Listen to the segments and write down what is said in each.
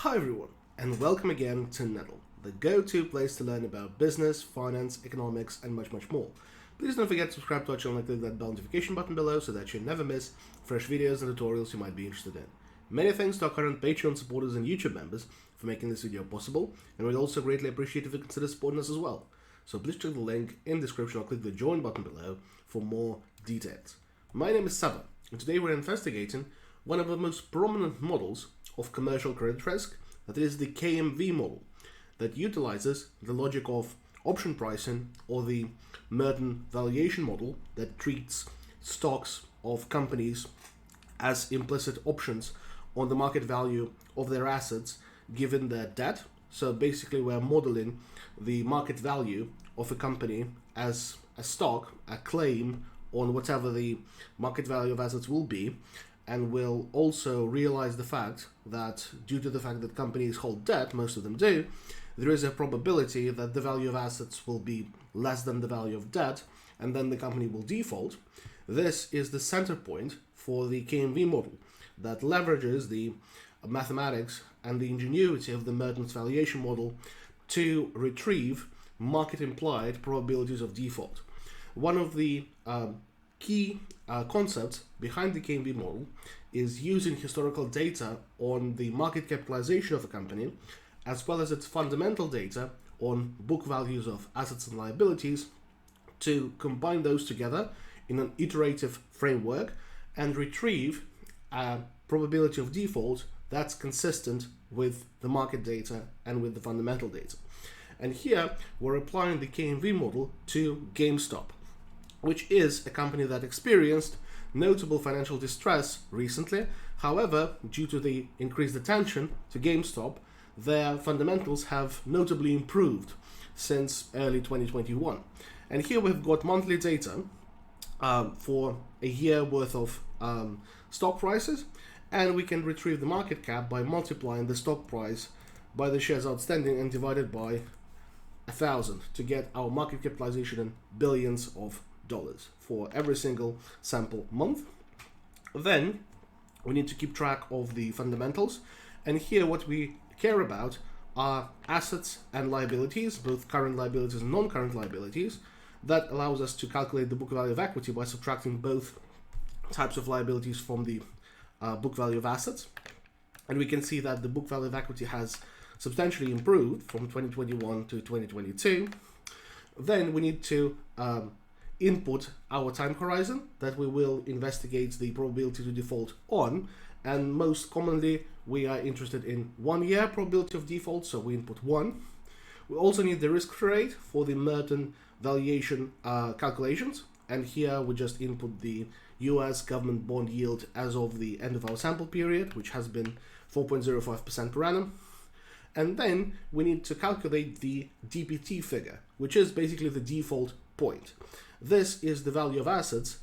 Hi everyone, and welcome again to Nettle, the go-to place to learn about business, finance, economics, and much more. Please don't forget to subscribe to our channel and click that bell notification button below so that you never miss fresh videos and tutorials you might be interested in. Many thanks to our current Patreon supporters and YouTube members for making this video possible, and we'd also greatly appreciate if you consider supporting us as well. So please check the link in the description or click the join button below for more details. My name is Saba, and today we're investigating one of the most prominent models of commercial credit risk, that is the KMV model, that utilizes the logic of option pricing, or the Merton valuation model that treats stocks of companies as implicit options on the market value of their assets given their debt. So basically we're modeling the market value of a company as a stock, a claim on whatever the market value of assets will be, and will also realize the fact that due to the fact that companies hold debt, most of them do, there is a probability that the value of assets will be less than the value of debt, and then the company will default. This is the center point for the KMV model that leverages the mathematics and the ingenuity of the Merton's valuation model to retrieve market-implied probabilities of default. One of the key concepts behind the KMV model is using historical data on the market capitalization of a company, as well as its fundamental data on book values of assets and liabilities, to combine those together in an iterative framework and retrieve a probability of default that's consistent with the market data and with the fundamental data. And here we're applying the KMV model to GameStop, which is a company that experienced notable financial distress recently. However, due to the increased attention to GameStop, their fundamentals have notably improved since early 2021. And here we've got monthly data for a year worth of stock prices, and we can retrieve the market cap by multiplying the stock price by the shares outstanding and divided by 1,000 to get our market capitalization in billions of dollars for every single sample month. Then we need to keep track of the fundamentals, and here what we care about are assets and liabilities, both current liabilities and non-current liabilities. That allows us to calculate the book value of equity by subtracting both types of liabilities from the book value of assets, and we can see that the book value of equity has substantially improved from 2021 to 2022. Then we need to input our time horizon that we will investigate the probability to default on, and most commonly we are interested in 1 year probability of default, so we input 1. We also need the risk rate for the Merton valuation calculations, and here we just input the US government bond yield as of the end of our sample period, which has been 4.05% per annum. And then we need to calculate the DPT figure, which is basically the default point. This is the value of assets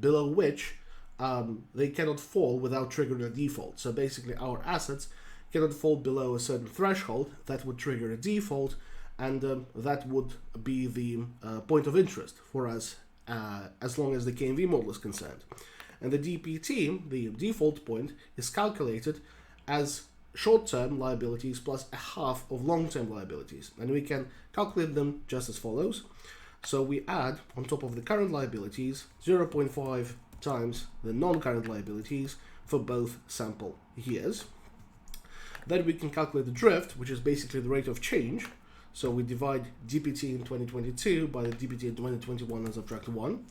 below which they cannot fall without triggering a default. So basically our assets cannot fall below a certain threshold that would trigger a default, and that would be the point of interest for us as long as the KMV model is concerned. And the DPT, the default point, is calculated as short-term liabilities plus a half of long-term liabilities, and we can calculate them just as follows. So we add on top of the current liabilities 0.5 times the non-current liabilities for both sample years. Then we can calculate the drift, which is basically the rate of change. So we divide DPT in 2022 by the DPT in 2021 and subtract 1.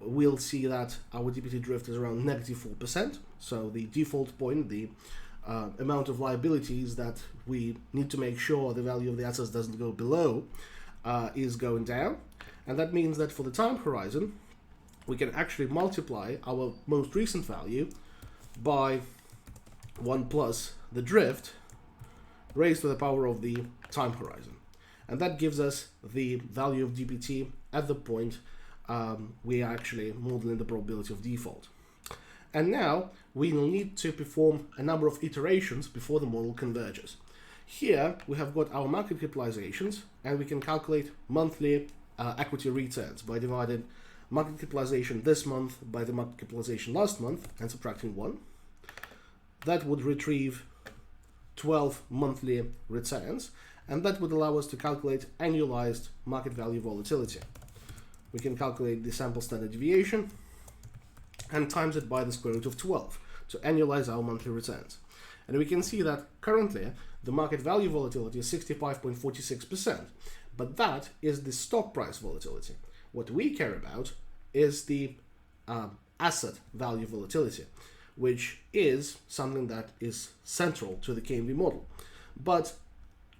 We'll see that our DPT drift is around -4%. So the default point, the amount of liabilities that we need to make sure the value of the assets doesn't go below, is going down. And that means that for the time horizon, we can actually multiply our most recent value by 1 plus the drift raised to the power of the time horizon. And that gives us the value of DPT at the point we are actually modeling the probability of default. And now we will need to perform a number of iterations before the model converges. Here we have got our market capitalizations, and we can calculate monthly equity returns by dividing market capitalization this month by the market capitalization last month and subtracting 1. That would retrieve 12 monthly returns, and that would allow us to calculate annualized market value volatility. We can calculate the sample standard deviation and times it by the square root of 12 to annualize our monthly returns. And we can see that currently the market value volatility is 65.46%, but that is the stock price volatility. What we care about is the asset value volatility, which is something that is central to the KMV model. But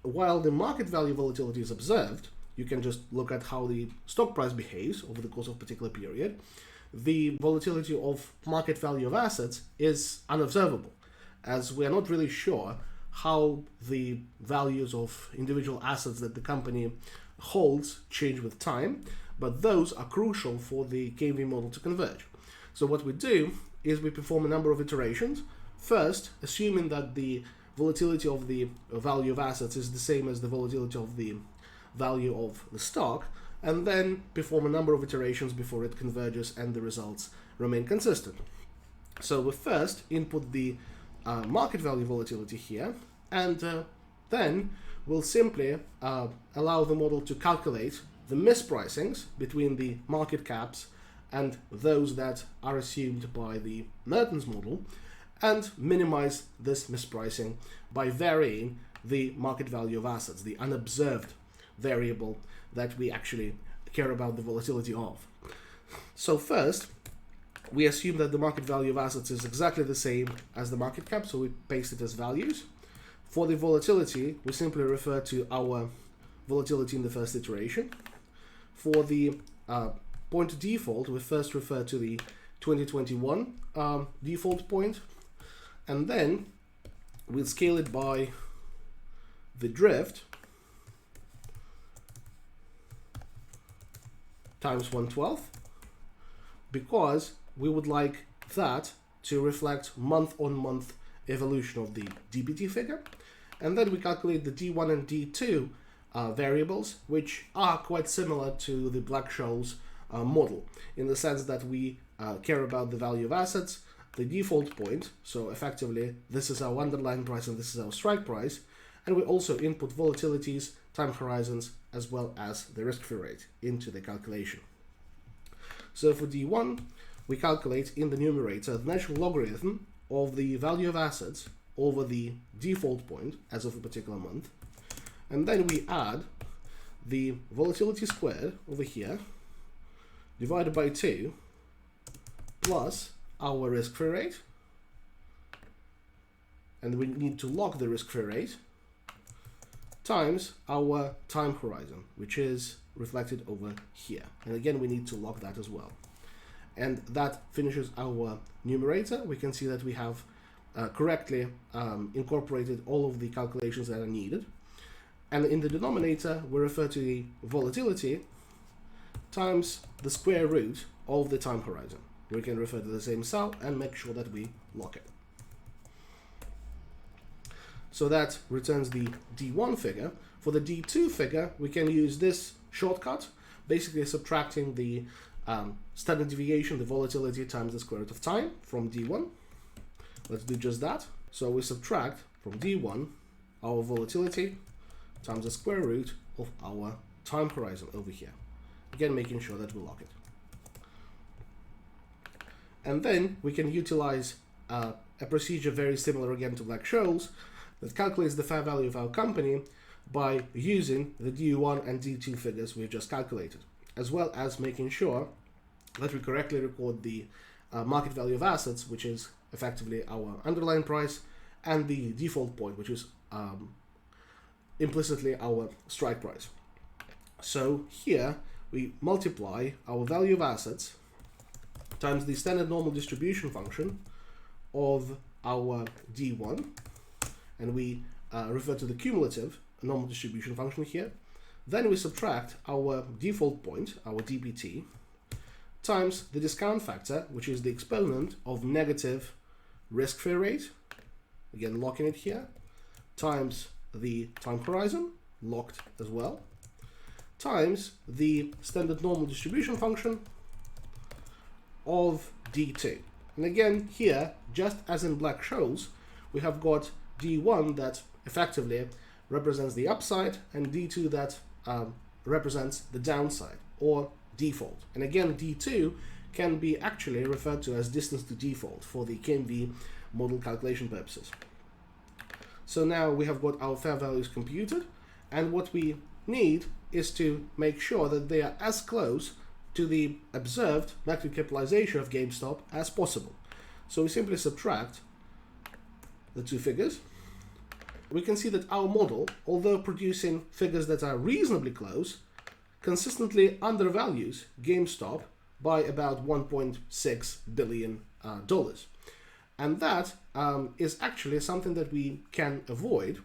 while the market value volatility is observed, you can just look at how the stock price behaves over the course of a particular period. The volatility of market value of assets is unobservable, as we are not really sure how the values of individual assets that the company holds change with time, but those are crucial for the KMV model to converge. So what we do is we perform a number of iterations. First, assuming that the volatility of the value of assets is the same as the volatility of the value of the stock, and then perform a number of iterations before it converges and the results remain consistent. So we first input the market value volatility here, and then we'll simply allow the model to calculate the mispricings between the market caps and those that are assumed by the Merton's model, and minimize this mispricing by varying the market value of assets, the unobserved variable that we actually care about the volatility of. So first, we assume that the market value of assets is exactly the same as the market cap, so we paste it as values. For the volatility, we simply refer to our volatility in the first iteration. For the point default, we first refer to the 2021 default point, and then we'll scale it by the drift times 1/12, because we would like that to reflect month-on-month evolution of the DPT figure. And then we calculate the D1 and D2 variables, which are quite similar to the Black-Scholes model, in the sense that we care about the value of assets, the default point, so effectively this is our underlying price and this is our strike price, and we also input volatilities, time horizons, as well as the risk-free rate into the calculation. So for D1, we calculate in the numerator the natural logarithm of the value of assets over the default point as of a particular month, and then we add the volatility squared over here divided by 2 plus our risk-free rate, and we need to log the risk-free rate, times our time horizon, which is reflected over here. And again, we need to log that as well. And that finishes our numerator. We can see that we have correctly incorporated all of the calculations that are needed. And in the denominator, we refer to the volatility times the square root of the time horizon. We can refer to the same cell and make sure that we lock it. So that returns the D1 figure. For the D2 figure, we can use this shortcut, basically subtracting the standard deviation, the volatility times the square root of time from D1. Let's do just that. So we subtract from D1 our volatility times the square root of our time horizon over here. Again, making sure that we lock it. And then we can utilize a procedure very similar again to Black-Scholes that calculates the fair value of our company by using the D1 and D2 figures we've just calculated, as well as making sure that we correctly record the market value of assets, which is effectively our underlying price, and the default point, which is implicitly our strike price. So here we multiply our value of assets times the standard normal distribution function of our D1, and we refer to the cumulative normal distribution function here. Then we subtract our default point, our DPT, times the discount factor, which is the exponent of negative risk-free rate, again locking it here, times the time horizon, locked as well, times the standard normal distribution function of D2. And again here, just as in Black-Scholes, we have got D1 that effectively represents the upside, and D2 that represents the downside or default. And again, D2 can be actually referred to as distance to default for the KMV model calculation purposes. So now we have got our fair values computed, and what we need is to make sure that they are as close to the observed market capitalization of GameStop as possible. So we simply subtract the two figures. We can see that our model, although producing figures that are reasonably close, consistently undervalues GameStop by about $1.6 billion. And that is actually something that we can avoid,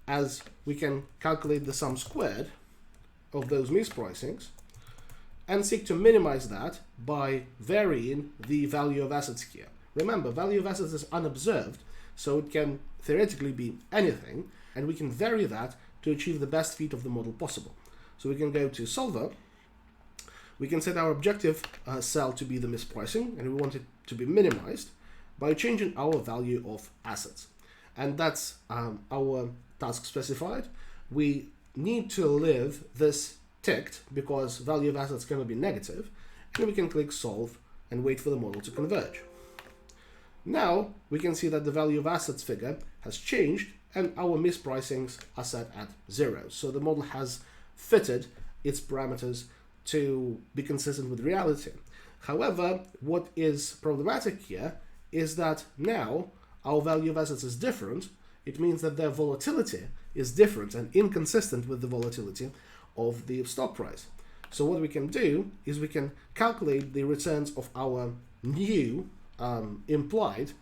as we can calculate the sum squared of those mispricings and seek to minimize that by varying the value of assets here. Remember, value of assets is unobserved, so it can theoretically be anything, and we can vary that to achieve the best fit of the model possible. So we can go to Solver, we can set our objective cell to be the mispricing, and we want it to be minimized by changing our value of assets. And that's our task specified. We need to leave this ticked because value of assets cannot be negative, and we can click Solve and wait for the model to converge. Now we can see that the value of assets figure has changed and our mispricings are set at 0. So the model has fitted its parameters to be consistent with reality. However, what is problematic here is that now our value of assets is different. It means that their volatility is different and inconsistent with the volatility of the stock price. So what we can do is we can calculate the returns of our new implied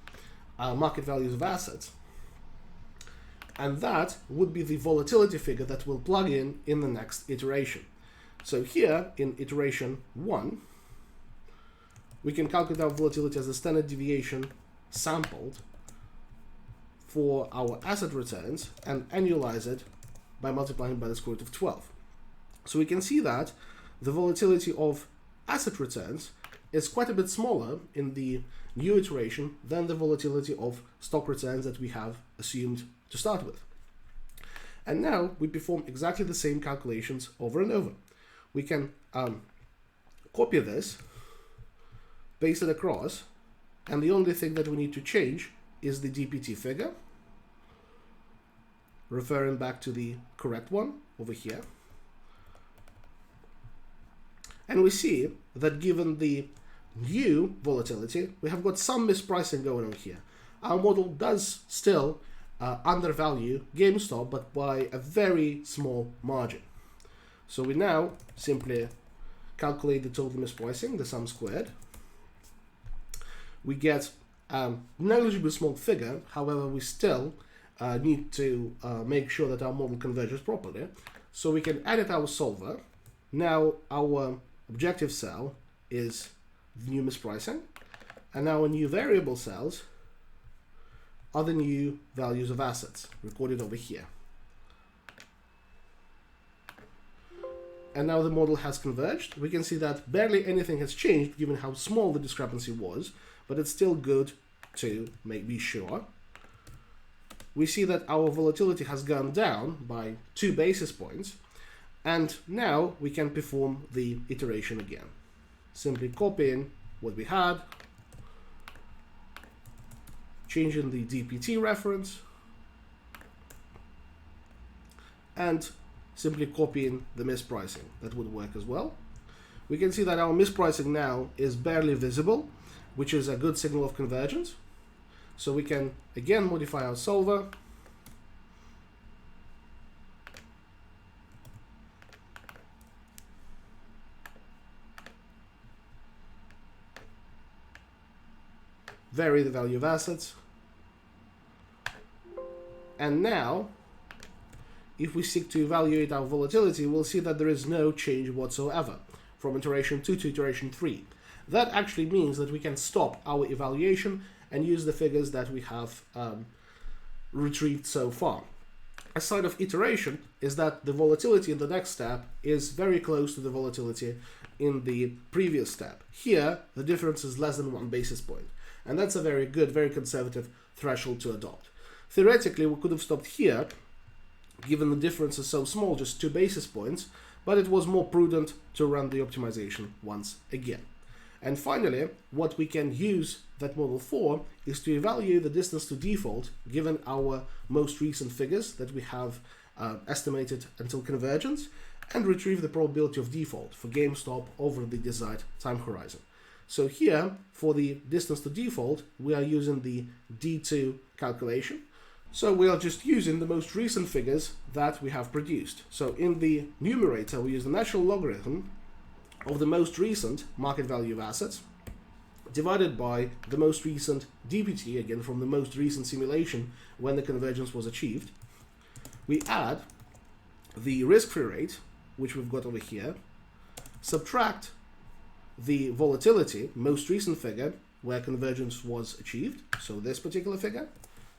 market values of assets, and that would be the volatility figure that will plug in the next iteration. So here in iteration 1, we can calculate our volatility as the standard deviation sampled for our asset returns and annualize it by multiplying by the square root of 12. So we can see that the volatility of asset returns is quite a bit smaller in the new iteration than the volatility of stock returns that we have assumed to start with. And now we perform exactly the same calculations over and over. We can copy this, paste it across, and the only thing that we need to change is the DPT figure, referring back to the correct one over here. And we see that given the new volatility, we have got some mispricing going on here. Our model does still undervalue GameStop, but by a very small margin. So we now simply calculate the total mispricing, the sum squared. We get a negligibly small figure. However, we still need to make sure that our model converges properly. So we can edit our solver. Now our objective cell is the new mispricing, and our new variable cells are the new values of assets recorded over here. And now the model has converged. We can see that barely anything has changed given how small the discrepancy was, but it's still good to be sure. We see that our volatility has gone down by 2 basis points, and now we can perform the iteration again. Simply copying what we had, changing the DPT reference, and simply copying the mispricing. That would work as well. We can see that our mispricing now is barely visible, which is a good signal of convergence. So we can again modify our solver, vary the value of assets, and now if we seek to evaluate our volatility, we'll see that there is no change whatsoever from iteration 2 to iteration 3. That actually means that we can stop our evaluation and use the figures that we have retrieved so far. A sign of iteration is that the volatility in the next step is very close to the volatility in the previous step. Here, the difference is less than 1 basis point. And that's a very good, very conservative threshold to adopt. Theoretically, we could have stopped here, given the difference is so small, just 2 basis points, but it was more prudent to run the optimization once again. And finally, what we can use that model for is to evaluate the distance to default given our most recent figures that we have estimated until convergence, and retrieve the probability of default for GameStop over the desired time horizon. So here, for the distance to default, we are using the D2 calculation. So we are just using the most recent figures that we have produced. So in the numerator, we use the natural logarithm of the most recent market value of assets divided by the most recent DPT, again from the most recent simulation when the convergence was achieved. We add the risk-free rate, which we've got over here, subtract the volatility, most recent figure where convergence was achieved, so this particular figure,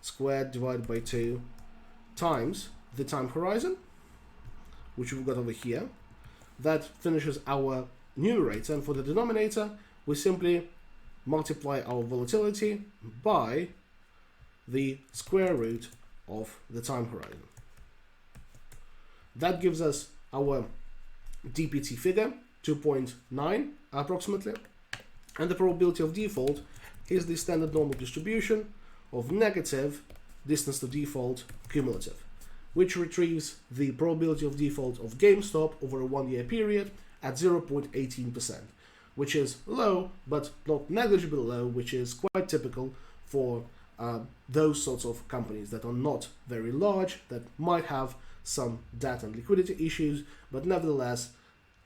squared divided by 2 times the time horizon, which we've got over here. That finishes our numerator, and for the denominator, we simply multiply our volatility by the square root of the time horizon. That gives us our DPT figure, 2.9 approximately, and the probability of default is the standard normal distribution of negative distance to default cumulative, which retrieves the probability of default of GameStop over a 1-year period at 0.18%, which is low, but not negligibly low, which is quite typical for those sorts of companies that are not very large, that might have some debt and liquidity issues, but nevertheless,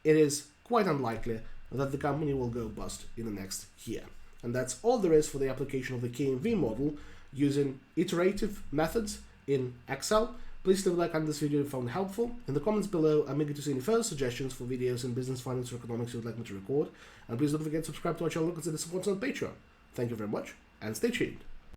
it is quite unlikely that the company will go bust in the next year. And that's all there is for the application of the KMV model using iterative methods in Excel. Please leave a like on this video if you found it helpful. In the comments below, I'm eager to see any further suggestions for videos in business, finance, or economics you would like me to record. And please don't forget to subscribe to our channel and consider supporting us on Patreon. Thank you very much, and stay tuned.